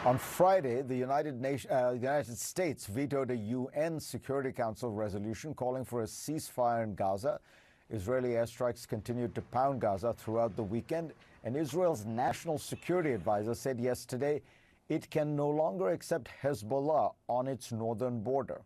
On Friday, the United States vetoed a UN Security Council resolution calling for a ceasefire in Gaza. Israeli airstrikes continued to pound Gaza throughout the weekend, and Israel's national security advisor said yesterday it can no longer accept Hezbollah on its northern border.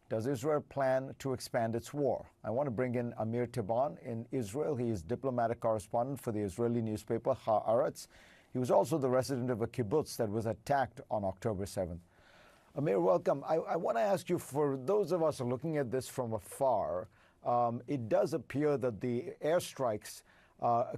Does Israel plan to expand its war? I want to bring in Amir Tibon in Israel. He is diplomatic correspondent for the Israeli newspaper Haaretz. He was also the resident of a kibbutz that was attacked on October 7th. Amir, welcome. I want to ask you, for those of us looking at this from afar, it does appear that the airstrikes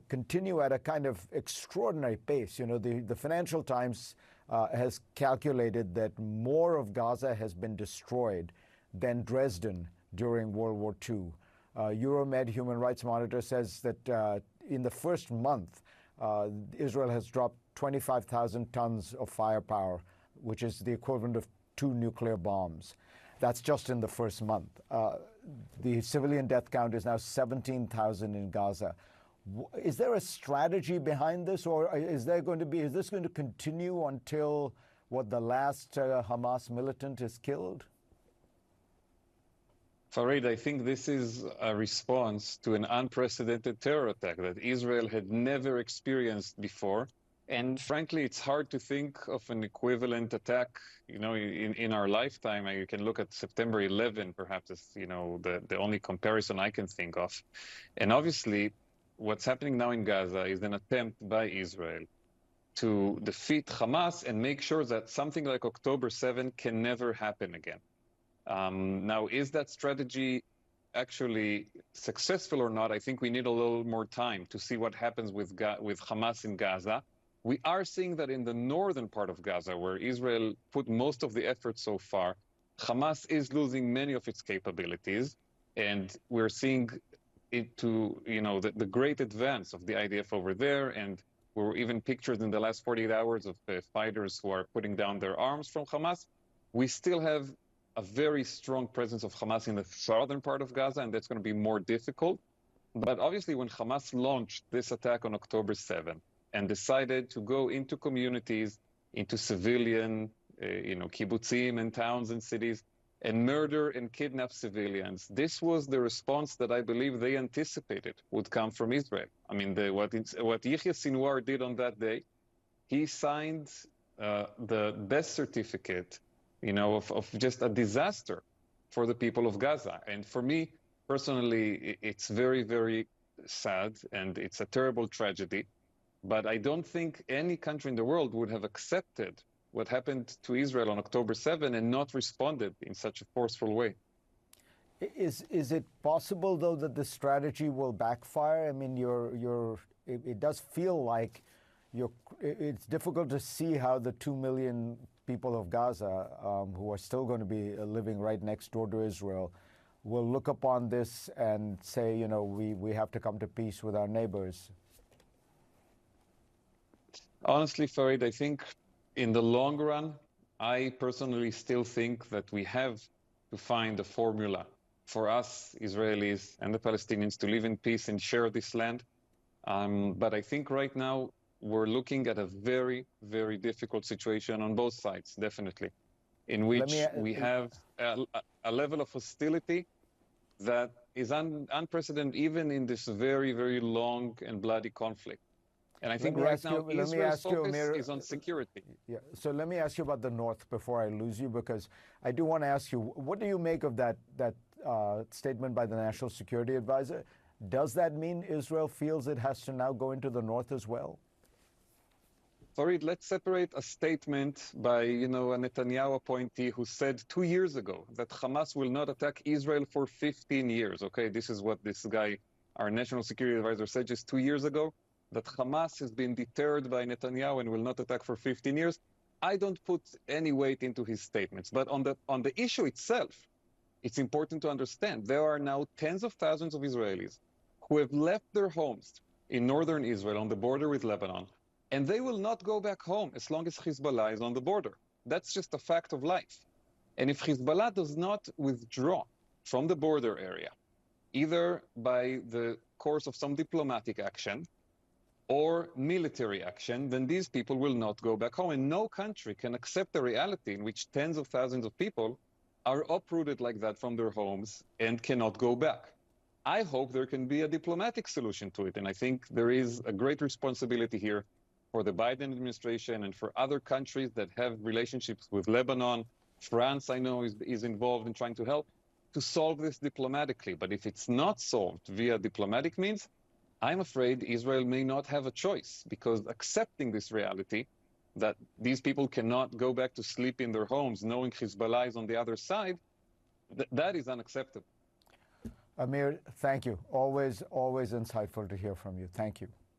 continue at a kind of extraordinary pace. You know, the Financial Times has calculated that more of Gaza has been destroyed than Dresden during World War II. Euromed Human Rights Monitor says that in the first month, Israel has dropped 25,000 tons of firepower, which is the equivalent of 2 nuclear bombs. That's just in the first month. The civilian death count is now 17,000 in Gaza. Is there a strategy behind this, or is this going to continue until the last Hamas militant is killed? Farid, I think this is a response to an unprecedented terror attack that Israel had never experienced before. And frankly, it's hard to think of an equivalent attack, you know, in our lifetime. You can look at September 11, perhaps, as, you know, the only comparison I can think of. And obviously, what's happening now in Gaza is an attempt by Israel to defeat Hamas and make sure that something like October 7 can never happen again. Now, is that strategy actually successful or not? I think we need a little more time to see what happens with Hamas in Gaza. We are seeing that in the northern part of Gaza, where Israel put most of the effort so far, Hamas is losing many of its capabilities, and we're seeing it to, you know, the great advance of the IDF over there, and we're even pictured in the last 48 hours of fighters who are putting down their arms from Hamas. We still have a very strong presence of Hamas in the southern part of Gaza, and that's going to be more difficult. But obviously, when Hamas launched this attack on October 7 and decided to go into communities, into civilian, kibbutzim and towns and cities, and murder and kidnap civilians, this was the response that I believe they anticipated would come from Israel. I mean, what Yahya Sinwar did on that day, he signed the death certificate, you know, of just a disaster for the people of Gaza. And for me, personally, it's very, very sad, and it's a terrible tragedy. But I don't think any country in the world would have accepted what happened to Israel on October 7 and not responded in such a forceful way. Is it possible, though, that the strategy will backfire? I mean, it does feel like it's difficult to see how the 2 million people of Gaza, who are still going to be living right next door to Israel, will look upon this and say, you know, we have to come to peace with our neighbors. Honestly, Farid, I think in the long run, I personally still think that we have to find a formula for us, Israelis and the Palestinians, to live in peace and share this land. But I think right now, we're looking at a very, very difficult situation on both sides, definitely, in which we have a level of hostility that is unprecedented even in this very, very long and bloody conflict. And I think right now Israel's focus is on security. Yeah. So let me ask you about the north before I lose you, because I do want to ask you, what do you make of that statement by the National Security Advisor? Does that mean Israel feels it has to now go into the north as well? Farid, let's separate a statement by, you know, a Netanyahu appointee who said 2 years ago that Hamas will not attack Israel for 15 years. Okay, this is what this guy, our national security advisor, said just 2 years ago, that Hamas has been deterred by Netanyahu and will not attack for 15 years. I don't put any weight into his statements. But on the issue itself, it's important to understand there are now tens of thousands of Israelis who have left their homes in northern Israel on the border with Lebanon, and they will not go back home as long as Hezbollah is on the border. That's just a fact of life. And if Hezbollah does not withdraw from the border area, either by the course of some diplomatic action or military action, then these people will not go back home. And no country can accept the reality in which tens of thousands of people are uprooted like that from their homes and cannot go back. I hope there can be a diplomatic solution to it. And I think there is a great responsibility here for the Biden administration and for other countries that have relationships with Lebanon. France, I know, is involved in trying to help to solve this diplomatically. But if it's not solved via diplomatic means, I'm afraid Israel may not have a choice, because accepting this reality that these people cannot go back to sleep in their homes knowing Hezbollah is on the other side, that is unacceptable. Amir, thank you. Always insightful to hear from you. Thank you.